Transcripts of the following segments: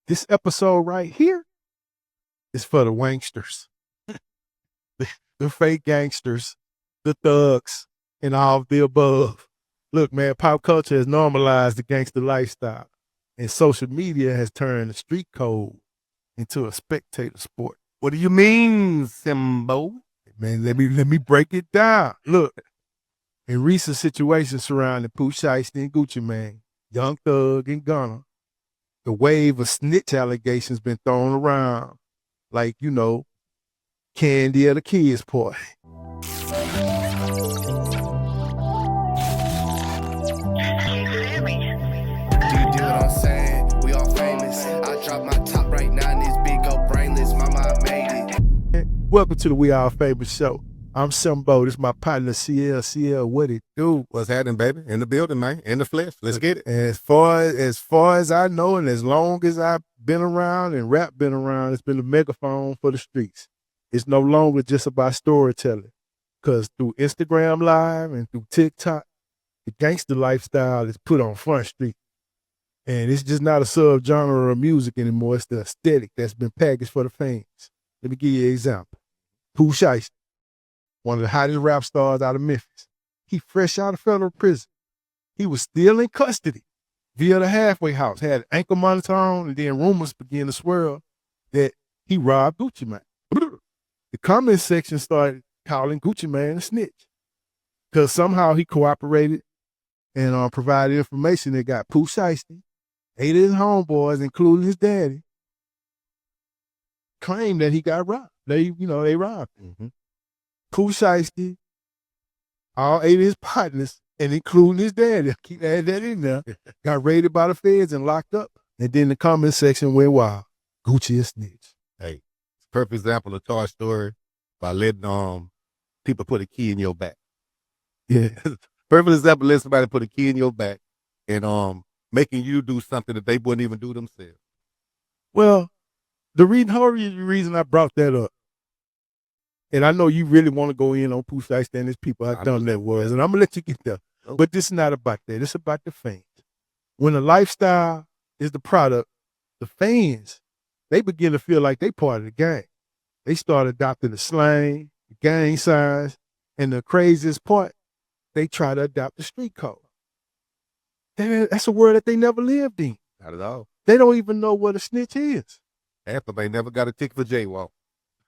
This episode right here is for the wanksters, the fake gangsters, the thugs, and all of the above. Look, man, pop culture has normalized the gangster lifestyle, and social media has turned the street code into a spectator sport. What do you mean, Simbo? Man, let me break it down. Look, in recent situations surrounding Pooh Shiesty and Gucci Mane, Young Thug and Gunna, the wave of snitch allegations been thrown around like, candy at a kid's party. Do you do what I'm saying? We all famous. I drop my top right now and this big old brainless. Mama, I made it. Welcome to the We All Famous Show. I'm Simbo. This is my partner, CL. CL, what it do? What's happening, baby? In the building, man. In the flesh. Let's get it. And as far as I know, and as long as I've been around and rap been around, it's been a megaphone for the streets. It's no longer just about storytelling. Because through Instagram Live and through TikTok, the gangster lifestyle is put on Front Street. And it's just not a subgenre of music anymore. It's the aesthetic that's been packaged for the fans. Let me give you an example. Pooh Shiesty, one of the hottest rap stars out of Memphis. He fresh out of federal prison. He was still in custody via the halfway house, had an ankle monitor on, and then rumors began to swirl that he robbed Gucci Mane. The comment section started calling Gucci Mane a snitch because somehow he cooperated and provided information that got Pooh Shiesty, 8 of his homeboys, including his daddy, claimed that he got robbed. They robbed him. Mm-hmm. Pooh Shiesty, all 8 of his partners, and including his daddy, keep adding that in there, got raided by the feds and locked up. And then the comment section went wild. Gucci a snitch. Hey, it's a perfect example of Toy Story by letting people put a key in your back. Yeah. Perfect example, letting somebody put a key in your back and making you do something that they wouldn't even do themselves. Well, the reason I brought that up, and I know you really want to go in on Pooh Shiesty and his people, I've done that was, and I'm going to let you get there. Oh. But this is not about that. It's about the fans. When the lifestyle is the product, the fans, they begin to feel like they part of the gang. They start adopting the slang, the gang signs, and the craziest part, they try to adopt the street code. That's a word that they never lived in. Not at all. They don't even know what a snitch is. Half of them ain't never got a ticket for jaywalk.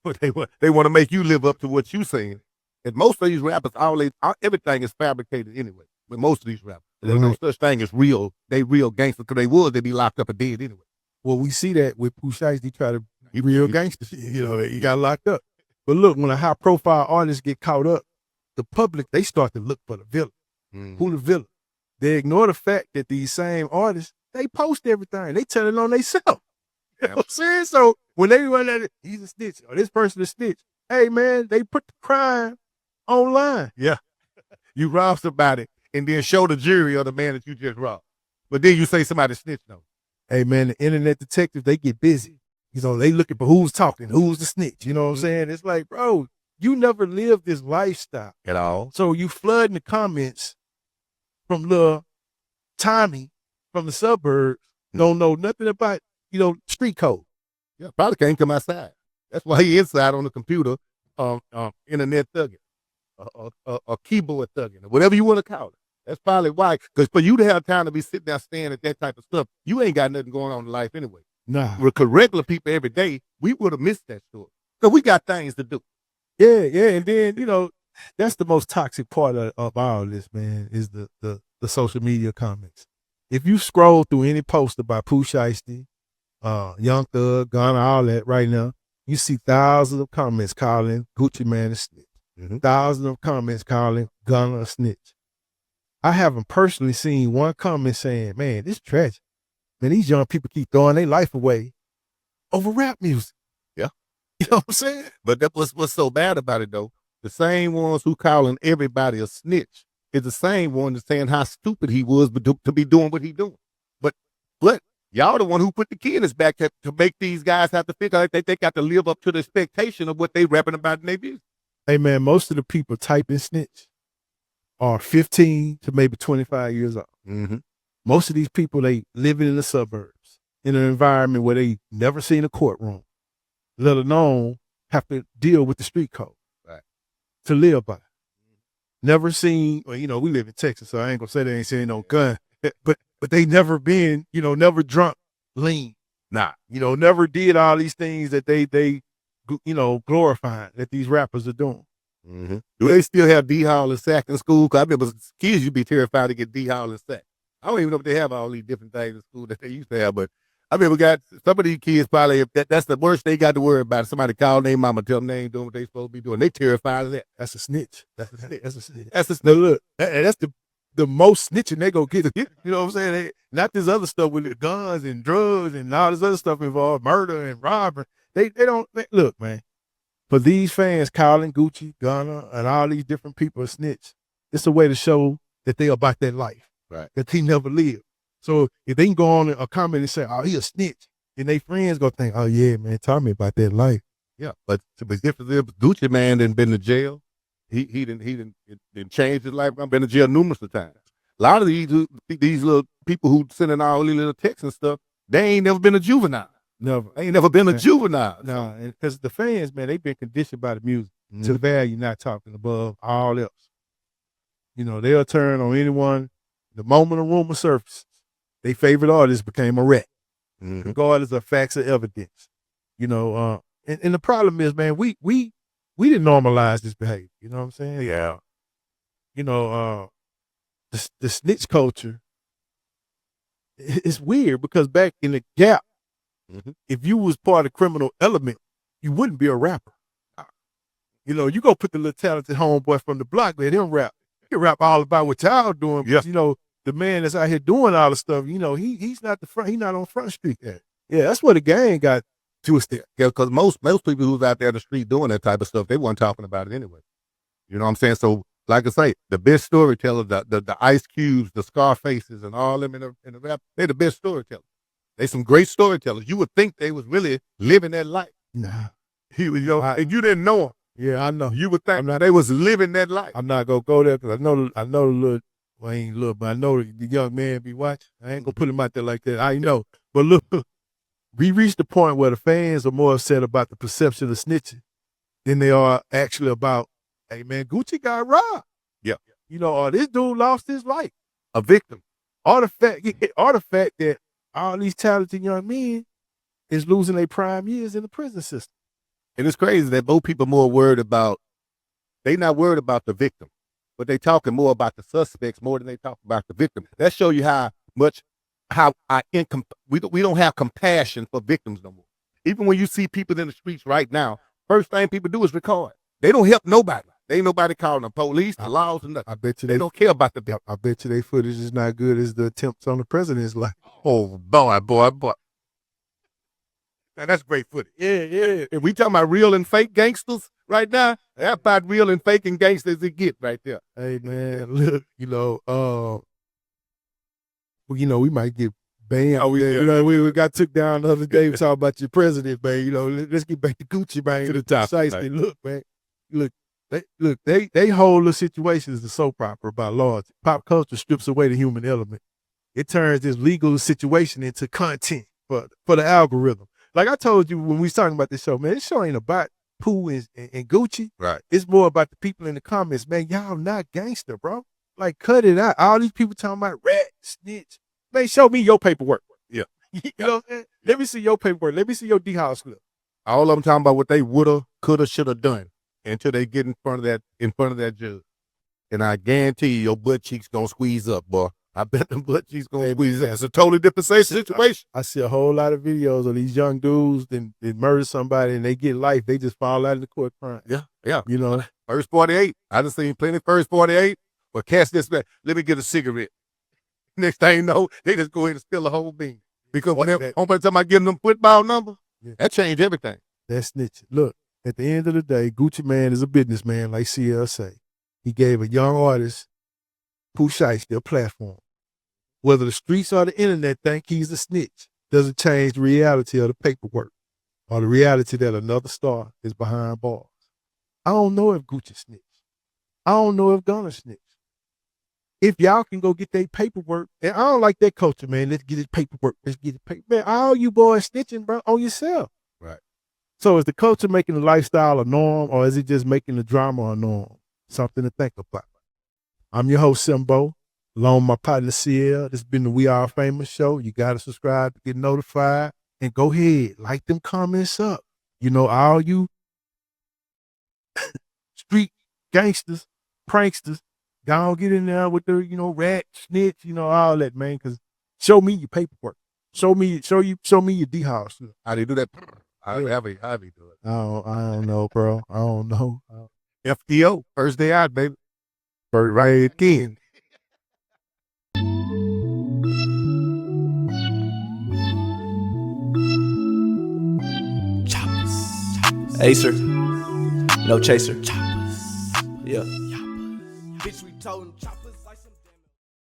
But they want to make you live up to what you saying. And most of these rappers, everything is fabricated anyway. With most of these rappers, there's no such thing as real. They real gangsters because they'd be locked up and dead anyway. Well, we see that with Pooh Shiesty try to be real gangsters. He got locked up. But look, when a high profile artist get caught up, the public, they start to look for the villain. Mm-hmm. Who the villain? They ignore the fact that these same artists, they post everything. They tell it on themselves. You know what I'm saying? So when they run at it, he's a snitch, or this person a snitch. Hey, man, they put the crime online. Yeah. You rob somebody and then show the jury or the man that you just robbed. But then you say somebody snitched though. Hey, man, the internet detectives, they get busy. They looking for who's talking, who's the snitch. You know what I'm saying? It's like, bro, you never lived this lifestyle. At all. So you flooding the comments from little Tommy from the suburbs, don't know nothing about, street code. Yeah, probably can't come outside. That's why he inside on the computer, internet thugging, or keyboard thugging, or whatever you want to call it. That's probably why. Because for you to have time to be sitting there staring at that type of stuff, you ain't got nothing going on in life anyway. Nah. Because regular people every day, we would have missed that story. Because we got things to do. Yeah. And then, that's the most toxic part of all this, man, is the social media comments. If you scroll through any post about Pooh Shiesty, Young Thug, Gunna, all that right now, you see thousands of comments calling Gucci Mane a snitch. Mm-hmm. Thousands of comments calling Gunna a snitch. I haven't personally seen one comment saying, man, this is tragic. Man, these young people keep throwing their life away over rap music. Yeah. You know what I'm saying? But that's what's so bad about it, though. The same ones who calling everybody a snitch is the same one that's saying how stupid he was to be doing what he doing. But y'all the one who put the key in his back to make these guys have to figure out that they got to live up to the expectation of what they rapping about in their music. Hey, man, most of the people typing snitch are 15 to maybe 25 years old. Mm-hmm. Most of these people, they living in the suburbs. in an environment where they never seen a courtroom, let alone have to deal with the street code to live by. Never seen, well, you know, we live in Texas, so I ain't gonna say they ain't seen no gun, but they never been, you know, never drunk, lean. Nah. You know, never did all these things that they you know, glorifying that these rappers are doing. Mm-hmm. Do they still have D-Hall and sack in school? Because I remember kids used to be terrified to get D-Hall and sack. I don't even know if they have all these different things in school that they used to have, but I remember some of these kids probably, that's the worst they got to worry about. Somebody call their mama, tell them they ain't doing what they supposed to be doing. They terrified of that. That's a snitch. That's a snitch. That's a snitch. That's a snitch. Now look, that's the most snitching they go get. You know what I'm saying? Not this other stuff with the guns and drugs and all this other stuff involved, murder and robbery. They don't, look, man. For these fans calling Gucci, Gunna, and all these different people a snitch, it's a way to show that they about that life. Right. That he never lived. So if they can go on a comment and say, oh, he a snitch, then they friends go think, oh yeah, man, tell me about that life. Yeah, but different if Gucci man done been to jail. He didn't change his life. I've been to jail numerous of times. A lot of these little people who sending all these little texts and stuff, they ain't never been a juvenile. Never. They ain't never been a juvenile. No, and because the fans, man, they've been conditioned by the music to value not talking above all else. You know, they'll turn on anyone the moment a rumor surfaces. Their favorite artist became a rat, regardless of facts or evidence. You know, and the problem is, man, we didn't normalize this behavior. You know what I'm saying? Yeah. You know, the snitch culture, it's weird because back in the Gap, if you was part of the criminal element, you wouldn't be a rapper. You know, you go put the little talented homeboy from the block, let him rap. He can rap all about what y'all doing. Yeah. But, you know, the man that's out here doing all the stuff, you know, he's not he's not on Front Street. Yeah, that's where the gang got twisted. Yeah, because most people who's out there in the street doing that type of stuff, they weren't talking about it anyway. You know what I'm saying? So, like I say, the best storytellers, the Ice Cubes, the Scarfaces, and all them in the rap, they're the best storytellers. They some great storytellers. You would think they was really living that life. Nah. He was, you know, and you didn't know him. Yeah, I know. You would think they was living that life. I'm not gonna go there because I know the little, well, I ain't little, but I know the young man be watching. I ain't gonna put him out there like that. I know. But look, we reached the point where the fans are more upset about the perception of snitching than they are actually about, hey man, Gucci got robbed. Yeah. You know, or this dude lost his life. A victim. Or the fact that all these talented young men is losing their prime years in the prison system. And it's crazy that both people more worried about, they not worried about the victim, but they talking more about the suspects more than they talk about the victim. That show you we don't have compassion for victims no more. Even when you see people in the streets right now, first thing people do is record. They don't help nobody. They ain't nobody calling the police, the laws, and nothing. I bet you they don't care about the victim. I bet you their footage is not good as the attempts on the president's life. Oh boy. Now that's great footage. Yeah. If we talking about real and fake gangsters right now, that's about real and fake and gangsters it get right there. Hey man, look, you know, well, you know, we might get banned. Oh, You know, we got took down the other day. We talking about your president, man. You know, let's get back to Gucci, man. To the top. Precisely. Look, man. They whole the situation is a soap opera about loyalty. Pop culture strips away the human element. It turns this legal situation into content for the algorithm. Like I told you when we was talking about this show, man, this show ain't about Pooh and Gucci. Right. It's more about the people in the comments, man. Y'all not gangster, bro. Like, cut it out. All these people talking about rat, snitch. Man, show me your paperwork. Yeah. You know what I'm saying? Let me see your paperwork. Let me see your D-House slip. All of them talking about what they woulda, coulda, shoulda done until they get in front of that judge. And I guarantee you, your butt cheeks gonna squeeze up, boy. I bet them butt cheeks gonna squeeze up. It's a totally different situation. I see a whole lot of videos of these young dudes that murder somebody and they get life. They just fall out of the court crying. Yeah. You know? First 48. I done seen plenty first 48. But catch this back. Let me get a cigarette. Next thing you know, they just go ahead and spill a whole bean. Because when homeboy talking about getting them football number, that changed everything. That's snitching. Look, at the end of the day, Gucci Man is a businessman, like CL say. He gave a young artist, Pooh Shiesty, a platform. Whether the streets or the internet think he's a snitch doesn't change the reality of the paperwork or the reality that another star is behind bars. I don't know if Gucci snitched. I don't know if Gunna snitched. if y'all can go get their paperwork, and I don't like that culture, man. Let's get his paperwork. Let's get it paper. Man, all you boys snitching, bro, on yourself. Right. So is the culture making the lifestyle a norm, or is it just making the drama a norm? Something to think about. I'm your host, Simbo, along with my partner, CL. This has been the We Are Famous show. You got to subscribe to get notified. And go ahead, like them comments up. You know, all you street gangsters, pranksters, y'all get in there with the, rat, snitch, all that, man, because show me your paperwork. Show me your D-house. How they do that? How Yeah. they do it? I don't know, bro. I don't know. FTO, first day out, baby. First right again. Acer, no chaser.